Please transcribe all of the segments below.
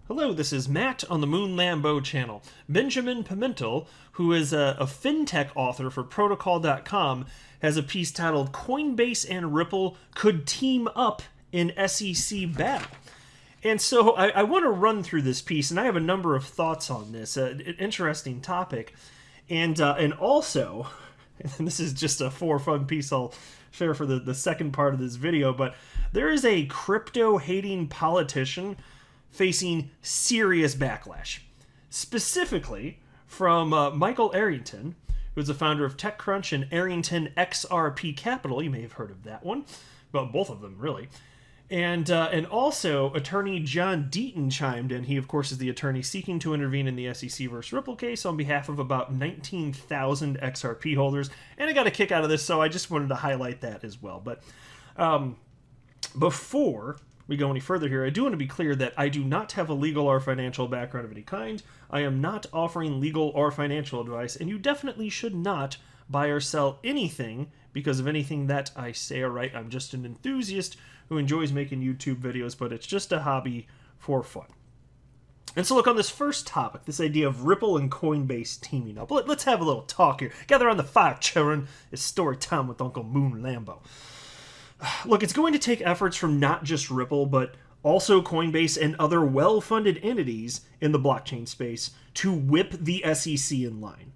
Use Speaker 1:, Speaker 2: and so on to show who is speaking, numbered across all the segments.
Speaker 1: Hello, this is Matt on the Moon Lambo channel. Benjamin Pimentel, who is a fintech author for Protocol.com, has a piece titled Coinbase and Ripple Could Team Up in SEC Battle. And so I want to run through this piece, and I have a number of thoughts on this. An interesting topic. And also, and this is just a for fun piece I'll share for the second part of this video, but there is a crypto-hating politician facing serious backlash, specifically from Michael Arrington, who's the founder of TechCrunch and Arrington XRP Capital. You may have heard of that one, well, both of them really. And also attorney John Deaton chimed in. He, of course, is the attorney seeking to intervene in the SEC versus Ripple case on behalf of about 19,000 XRP holders. And I got a kick out of this, so I just wanted to highlight that as well. But before we go any further here, I do want to be clear that I do not have a legal or financial background of any kind. I am not offering legal or financial advice, and you definitely should not buy or sell anything because of anything that I say. All right, I'm just an enthusiast who enjoys making YouTube videos, but it's just a hobby for fun. And so look, on this first topic, this idea of Ripple and Coinbase teaming up, let's have a little talk here. Gather on the fire, children. It's story time with Uncle Moon Lambo. Look, it's going to take efforts from not just Ripple, but also Coinbase and other well-funded entities in the blockchain space to whip the SEC in line.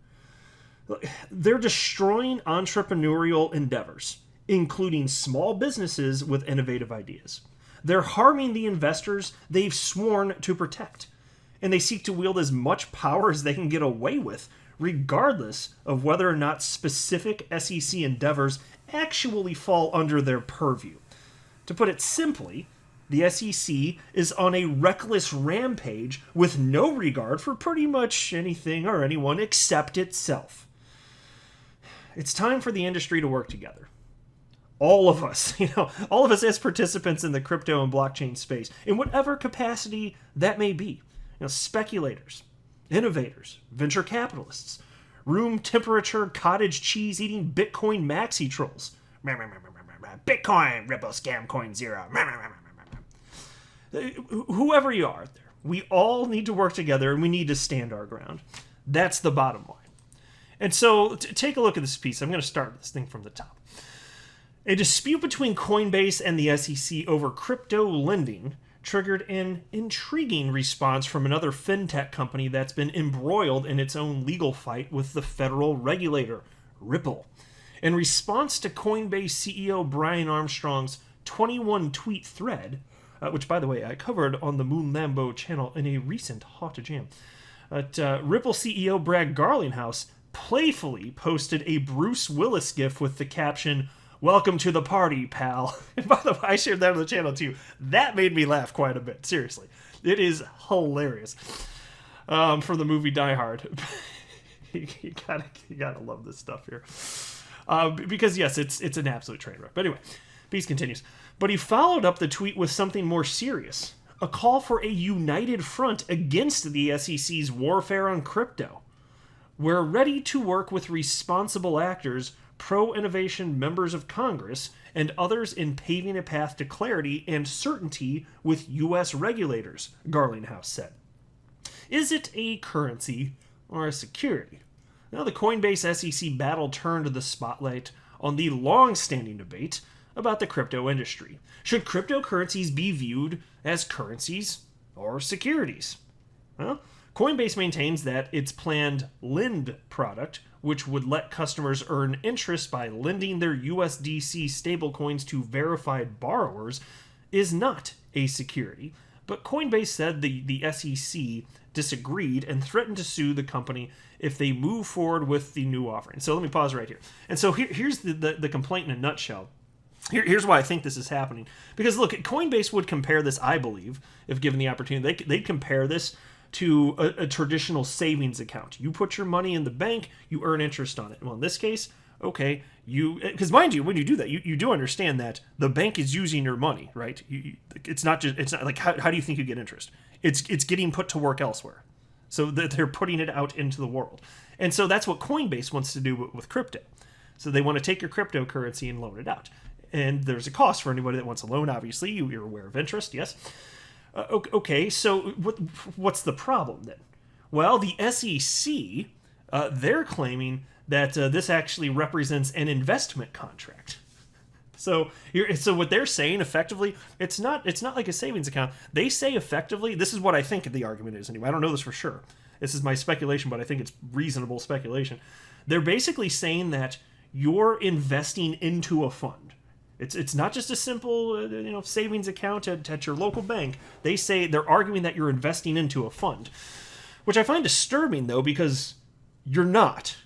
Speaker 1: They're destroying entrepreneurial endeavors, including small businesses with innovative ideas. They're harming the investors they've sworn to protect, and they seek to wield as much power as they can get away with, regardless of whether or not specific SEC endeavors actually fall under their purview. To put it simply, the SEC is on a reckless rampage with no regard for pretty much anything or anyone except itself. It's time for the industry to work together. All of us, all of us as participants in the crypto and blockchain space, in whatever capacity that may be. Speculators, innovators, venture capitalists, room temperature cottage cheese eating Bitcoin maxi trolls. Bitcoin, Ripple, scam coin zero. Whoever you are out there, we all need to work together and we need to stand our ground. That's the bottom line. And so take a look at this piece. I'm going to start this thing from the top. A dispute between Coinbase and the SEC over crypto lending triggered an intriguing response from another fintech company that's been embroiled in its own legal fight with the federal regulator, Ripple. In response to Coinbase CEO Brian Armstrong's 21-tweet thread, which, by the way, I covered on the Moon Lambo channel in a recent Hot to Jam, Ripple CEO Brad Garlinghouse playfully posted a Bruce Willis gif with the caption, "Welcome to the party, pal." And by the way, I shared that on the channel too. That made me laugh quite a bit. Seriously. It is hilarious. From the movie Die Hard. you gotta love this stuff here. Because yes, it's an absolute train wreck. But anyway, piece continues. But he followed up the tweet with something more serious. A call for a united front against the SEC's warfare on crypto. We're ready to work with responsible actors, pro-innovation members of Congress, and others in paving a path to clarity and certainty with U.S. regulators, Garlinghouse said. Is it a currency or a security? Now, the Coinbase SEC battle turned the spotlight on the long-standing debate about the crypto industry. Should cryptocurrencies be viewed as currencies or securities? Well, Coinbase maintains that its planned Lend product, which would let customers earn interest by lending their USDC stablecoins to verified borrowers, is not a security. But Coinbase said the SEC disagreed and threatened to sue the company if they move forward with the new offering. So let me pause right here. And so here's the complaint in a nutshell. Here's why I think this is happening. Because look, Coinbase would compare this, I believe, if given the opportunity, they'd compare this to a traditional savings account. You put your money in the bank, you earn interest on it. Well, in this case, okay, because mind you, when you do that, you do understand that the bank is using your money, right? It's not like, how do you think you get interest? It's getting put to work elsewhere. So they're putting it out into the world. And so that's what Coinbase wants to do with crypto. So they want to take your cryptocurrency and loan it out. And there's a cost for anybody that wants a loan, obviously. You're aware of interest, yes. Okay, so what's the problem then? Well, the SEC, they're claiming that this actually represents an investment contract. So what they're saying effectively, it's not like a savings account. They say effectively, this is what I think the argument is anyway. I don't know this for sure. This is my speculation, but I think it's reasonable speculation. They're basically saying that you're investing into a fund. It's not just a simple savings account at your local bank. They're arguing that you're investing into a fund, which I find disturbing though, because you're not.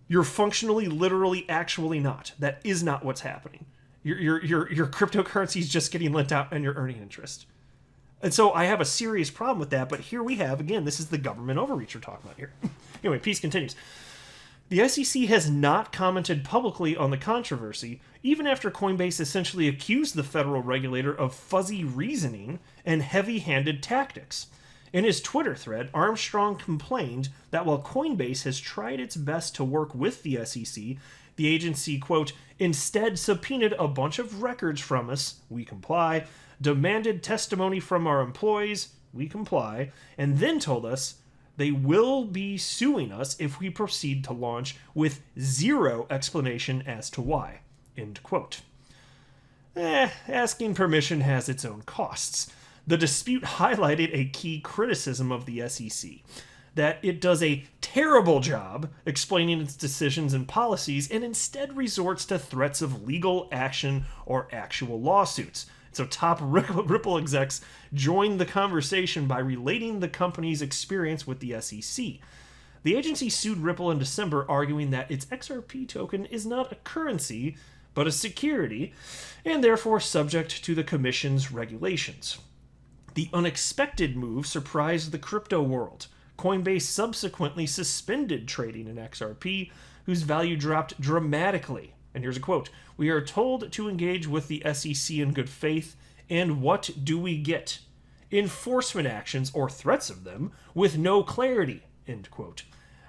Speaker 1: You're functionally, literally, actually not. That is not what's happening. Your cryptocurrency is just getting lent out and you're earning interest. And so I have a serious problem with that, but here we have, again, this is the government overreach we're talking about here. Anyway, piece continues. The SEC has not commented publicly on the controversy, even after Coinbase essentially accused the federal regulator of fuzzy reasoning and heavy-handed tactics. In his Twitter thread, Armstrong complained that while Coinbase has tried its best to work with the SEC, the agency, quote, instead subpoenaed a bunch of records from us, we comply, demanded testimony from our employees, we comply, and then told us they will be suing us if we proceed to launch with zero explanation as to why, end quote. Asking permission has its own costs. The dispute highlighted a key criticism of the SEC, that it does a terrible job explaining its decisions and policies and instead resorts to threats of legal action or actual lawsuits. So top Ripple execs joined the conversation by relating the company's experience with the SEC. The agency sued Ripple in December, arguing that its XRP token is not a currency, but a security, and therefore subject to the commission's regulations. The unexpected move surprised the crypto world. Coinbase subsequently suspended trading in XRP, whose value dropped dramatically. And here's a quote. We are told to engage with the SEC in good faith, and what do we get? Enforcement actions or threats of them with no clarity, end quote.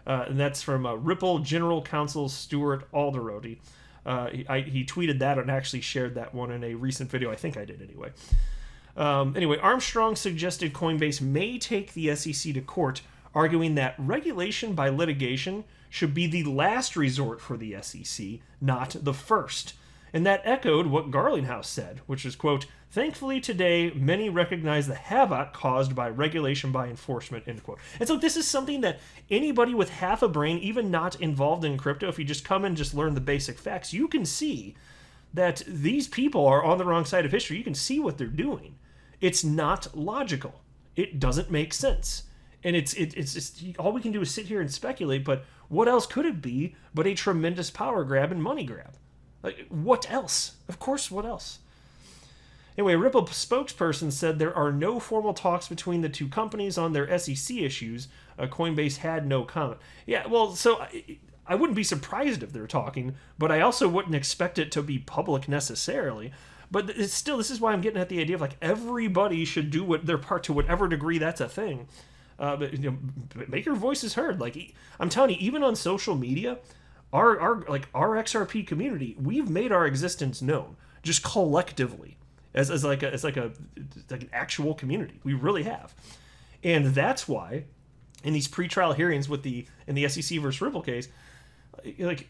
Speaker 1: And that's from Ripple General Counsel Stuart Alderodi. He tweeted that and actually shared that one in a recent video. I think I did anyway. Anyway, Armstrong suggested Coinbase may take the SEC to court, arguing that regulation by litigation should be the last resort for the SEC, not the first. And that echoed what Garlinghouse said, which is, quote, thankfully today, many recognize the havoc caused by regulation by enforcement, end quote. And so this is something that anybody with half a brain, even not involved in crypto, if you just come and just learn the basic facts, you can see that these people are on the wrong side of history. You can see what they're doing. It's not logical. It doesn't make sense. And it's just, all we can do is sit here and speculate, but what else could it be but a tremendous power grab and money grab? Like, what else? Of course, what else? Anyway, a Ripple spokesperson said there are no formal talks between the two companies on their SEC issues. Coinbase had no comment. Yeah, well, so I wouldn't be surprised if they're talking, but I also wouldn't expect it to be public necessarily. But it's still, this is why I'm getting at the idea of like everybody should do their part to whatever degree that's a thing. But make your voices heard. Like, I'm telling you, even on social media, our XRP community, we've made our existence known just collectively as an actual community. We really have, and that's why in these pretrial hearings in the SEC versus Ripple case, like.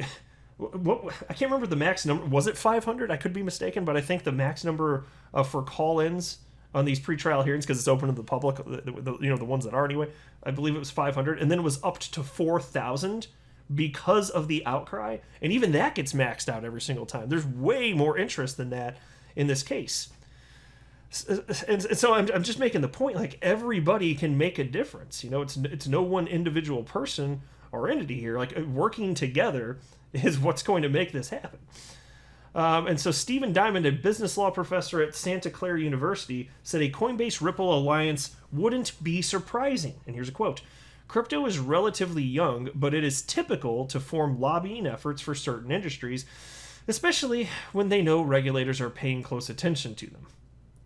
Speaker 1: What, I can't remember the max number. Was it 500? I could be mistaken, but I think the max number for call-ins on these pretrial hearings, because it's open to the public, the ones that are anyway, I believe it was 500, and then it was up to 4,000 because of the outcry, and even that gets maxed out every single time. There's way more interest than that in this case. And so I'm just making the point, like, everybody can make a difference. It's no one individual person or entity here. Like, working together is what's going to make this happen. And so Stephen Diamond, a business law professor at Santa Clara University, said a Coinbase-Ripple alliance wouldn't be surprising. And here's a quote. Crypto is relatively young, but it is typical to form lobbying efforts for certain industries, especially when they know regulators are paying close attention to them.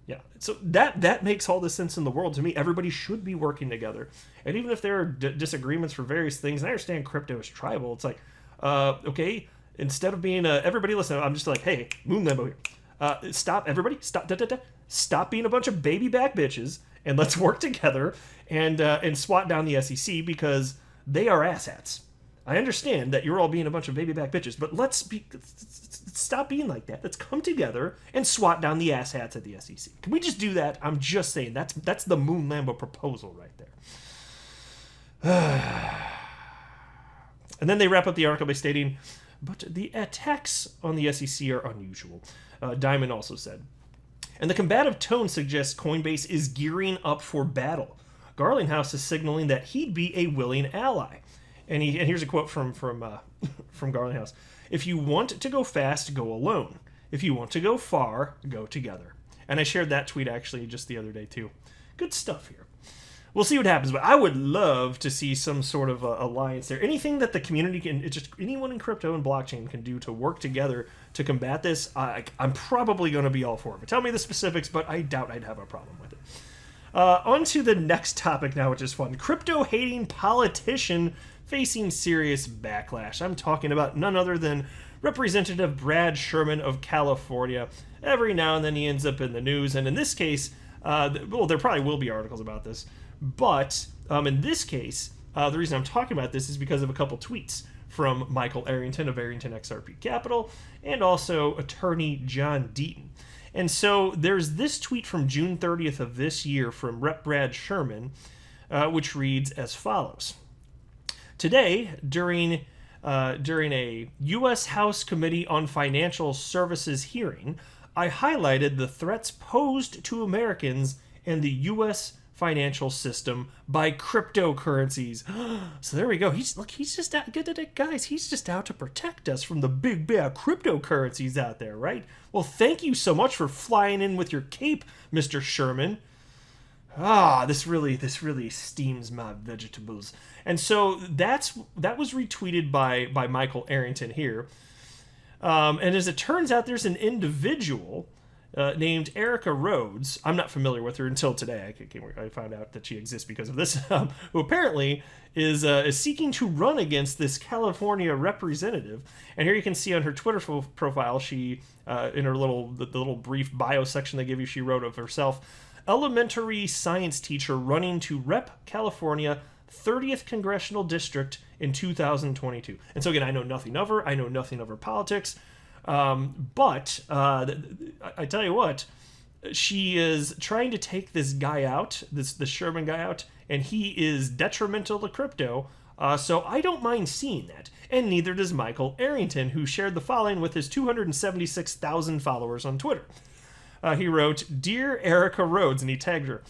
Speaker 1: Yeah, so that makes all the sense in the world to me. Everybody should be working together. And even if there are disagreements for various things, and I understand crypto is tribal, it's like, okay, instead of being everybody listen, I'm just like, hey, Moon Lambo here. Stop, everybody, stop being a bunch of baby back bitches and let's work together and swat down the SEC because they are asshats. I understand that you're all being a bunch of baby back bitches, but let's stop being like that. Let's come together and swat down the asshats at the SEC. Can we just do that? I'm just saying that's the Moon Lambo proposal right there. And then they wrap up the article by stating, but the attacks on the SEC are unusual. Diamond also said, and the combative tone suggests Coinbase is gearing up for battle. Garlinghouse is signaling that he'd be a willing ally. And here's a quote from Garlinghouse. If you want to go fast, go alone. If you want to go far, go together. And I shared that tweet actually just the other day too. Good stuff here. We'll see what happens, but I would love to see some sort of alliance there. Anything that the community can, just anyone in crypto and blockchain can do to work together to combat this, I'm probably going to be all for it. Tell me the specifics, but I doubt I'd have a problem with it. On to the next topic now, which is fun. Crypto-hating politician facing serious backlash. I'm talking about none other than Representative Brad Sherman of California. Every now and then he ends up in the news, and in this case, well, there probably will be articles about this, but in this case, the reason I'm talking about this is because of a couple tweets from Michael Arrington of Arrington XRP Capital and also attorney John Deaton. And so there's this tweet from June 30th of this year from Rep. Brad Sherman, which reads as follows. Today, during a U.S. House Committee on Financial Services hearing, I highlighted the threats posed to Americans and the U.S. financial system by cryptocurrencies. So there we go. He's just out, guys. He's just out to protect us from the big bad cryptocurrencies out there, right? Well, thank you so much for flying in with your cape, Mr. Sherman. This really steams my vegetables. And so that was retweeted by Michael Arrington here. And as it turns out, there's an individual named Erica Rhodes. I'm not familiar with her until today. I found out that she exists because of this. Who apparently is seeking to run against this California representative. And here you can see on her Twitter profile, she in her little brief bio section they give you, she wrote of herself, elementary science teacher running to rep California 30th Congressional District in 2022. And so again, I know nothing of her. I know nothing of her politics. But I tell you what, she is trying to take this guy out, the Sherman guy out, and he is detrimental to crypto. So I don't mind seeing that. And neither does Michael Arrington, who shared the following with his 276,000 followers on Twitter. He wrote, Dear Erica Rhodes, and he tagged her.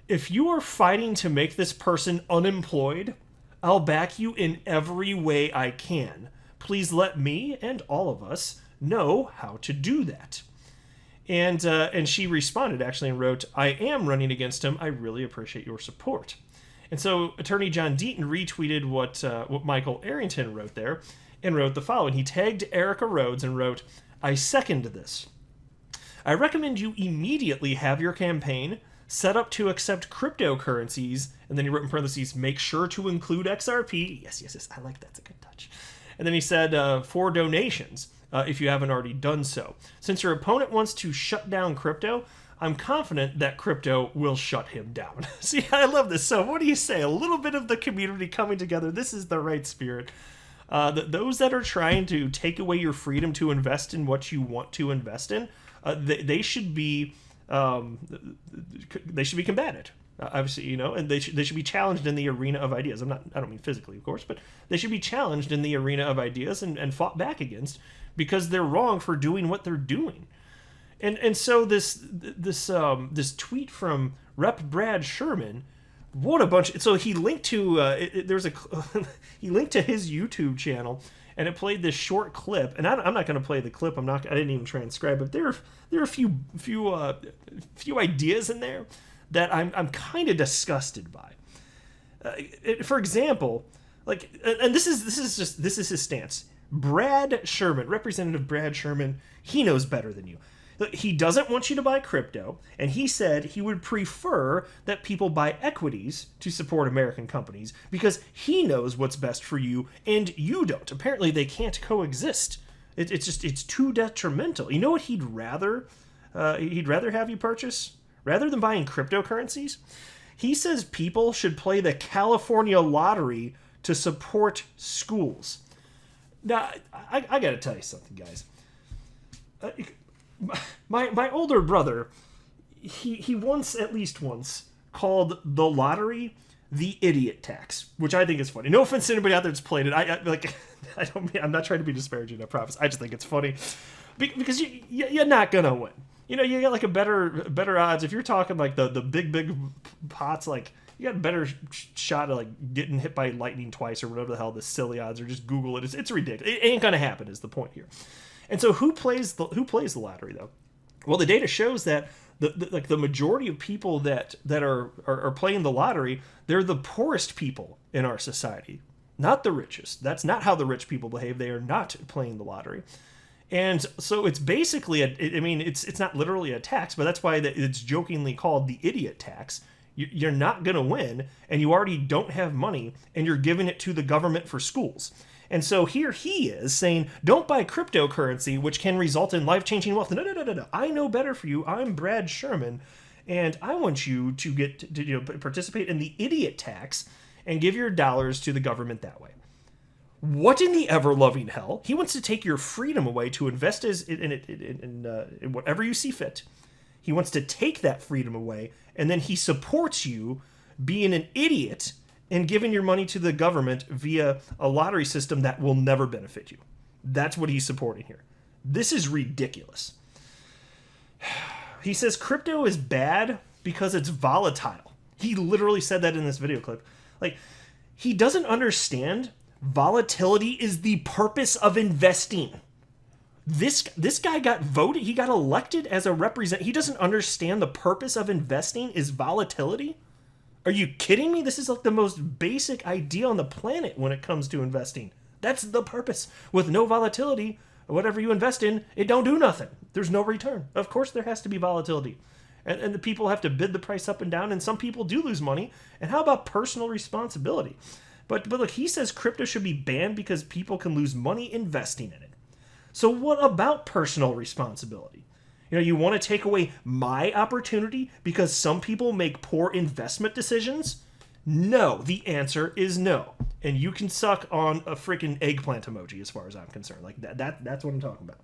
Speaker 1: If you are fighting to make this person unemployed, I'll back you in every way I can. Please let me and all of us know how to do that. And she responded actually and wrote, I am running against him. I really appreciate your support. And so attorney John Deaton retweeted what Michael Arrington wrote there and wrote the following. He tagged Erica Rhodes and wrote, I second this. I recommend you immediately have your campaign set up to accept cryptocurrencies. And then he wrote in parentheses, make sure to include XRP. Yes. I like that. It's a good touch. And then he said, for donations, if you haven't already done so. Since your opponent wants to shut down crypto, I'm confident that crypto will shut him down. See, I love this. So what do you say? A little bit of the community coming together. This is the right spirit. Those that are trying to take away your freedom to invest in what you want to invest in, they should be combated. Obviously, and they should be challenged in the arena of ideas. I don't mean physically, of course, but they should be challenged in the arena of ideas and fought back against because they're wrong for doing what they're doing. And so this tweet from Rep. Brad Sherman, what a bunch. So he linked to he linked to his YouTube channel, and it played this short clip. And I'm not going to play the clip. I didn't even transcribe it. There are a few ideas in there that I'm kind of disgusted by. For example, and this is his stance. Brad Sherman, Representative Brad Sherman, he knows better than you. He doesn't want you to buy crypto, and he said he would prefer that people buy equities to support American companies because he knows what's best for you and you don't. Apparently, they can't coexist. It's too detrimental. You know what he'd rather have you purchase? rather than buying cryptocurrencies, he says people should play the California lottery to support schools. Now, I got to tell you something, guys. My older brother, he once, at least once, called the lottery the idiot tax, which I think is funny. No offense to anybody out there that's played it. I'm not trying to be disparaging, I promise. I just think it's funny because you're not gonna win. You know, you got like a better odds if you're talking like the big pots. Like you got a better shot of like getting hit by lightning twice or whatever the hell the silly odds are. Just Google it. It's ridiculous. It ain't gonna happen. Is the point here. And so who plays the lottery though? Well, the data shows that the majority of people that are playing the lottery, they're the poorest people in our society, not the richest. That's not how the rich people behave. They are not playing the lottery. And so it's basically it's not literally a tax, but that's why it's jokingly called the idiot tax. You're not going to win, and you already don't have money, and you're giving it to the government for schools. And so here he is saying, don't buy cryptocurrency, which can result in life-changing wealth. No. I know better for you. I'm Brad Sherman, and I want you to get to participate in the idiot tax and give your dollars to the government that way. What in the ever-loving hell? He wants to take your freedom away to invest in whatever you see fit. He wants to take that freedom away, and then he supports you being an idiot and giving your money to the government via a lottery system that will never benefit you. That's what he's supporting here. This is ridiculous. He says crypto is bad because it's volatile. He literally said that in this video clip. Like, he doesn't understand volatility is the purpose of investing. This guy got voted, he got elected as a representative. He doesn't understand the purpose of investing is volatility? Are you kidding me? This is like the most basic idea on the planet when it comes to investing. That's the purpose. With no volatility, whatever you invest in, it don't do nothing. There's no return. Of course there has to be volatility. And the people have to bid the price up and down, and some people do lose money. And how about personal responsibility? But look, he says crypto should be banned because people can lose money investing in it. So what about personal responsibility? You know, you want to take away my opportunity because some people make poor investment decisions? No, the answer is no. And you can suck on a freaking eggplant emoji as far as I'm concerned. Like that's what I'm talking about.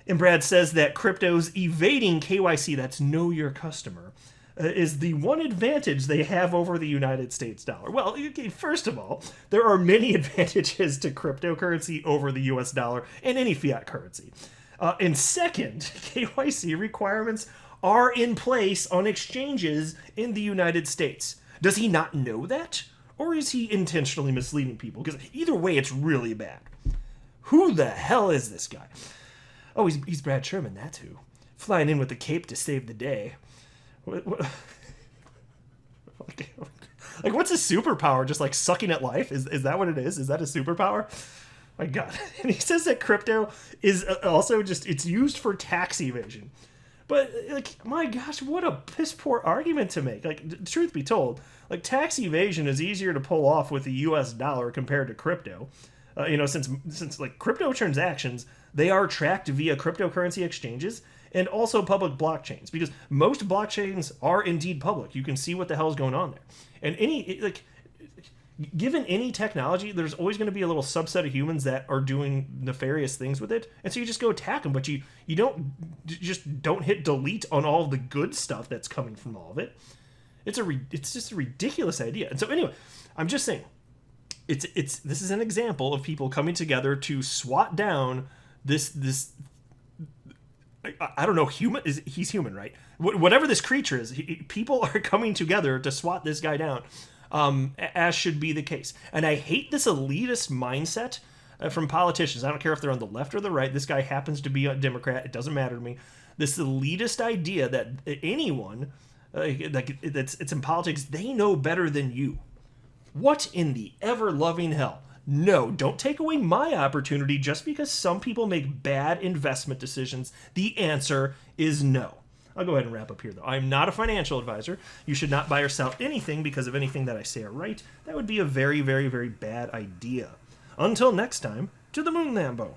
Speaker 1: And Brad says that crypto's evading KYC, that's know your customer, is the one advantage they have over the United States dollar. Well, okay, first of all, there are many advantages to cryptocurrency over the US dollar and any fiat currency. And second, KYC requirements are in place on exchanges in the United States. Does he not know that? Or is he intentionally misleading people? Because either way, it's really bad. Who the hell is this guy? Oh, he's Brad Sherman, that's who. Flying in with the cape to save the day. What? Like, what's his superpower? Just like sucking at life? Is that what it is? Is that a superpower? My God. And he says that crypto is also just, it's used for tax evasion. But, like, my gosh, what a piss poor argument to make. Like, truth be told, like, tax evasion is easier to pull off with the US dollar compared to crypto. Since like crypto transactions, they are tracked via cryptocurrency exchanges and also public blockchains, because most blockchains are indeed public. You can see what the hell is going on there. And given any technology, there's always going to be a little subset of humans that are doing nefarious things with it, and so you just go attack them. But you don't hit delete on all of the good stuff that's coming from all of it. It's just a ridiculous idea. And so anyway, I'm just saying, this is an example of people coming together to swat down this. I don't know, he's human, right? Whatever this creature is, people are coming together to swat this guy down, as should be the case. And I hate this elitist mindset from politicians. I don't care if they're on the left or the right. This guy happens to be a Democrat. It doesn't matter to me. This elitist idea that anyone it's in politics, they know better than you. What in the ever-loving hell? No, don't take away my opportunity just because some people make bad investment decisions. The answer is no. I'll go ahead and wrap up here, though. I'm not a financial advisor. You should not buy or sell anything because of anything that I say or write. That would be a very, very, very bad idea. Until next time, to the moon, Lambo.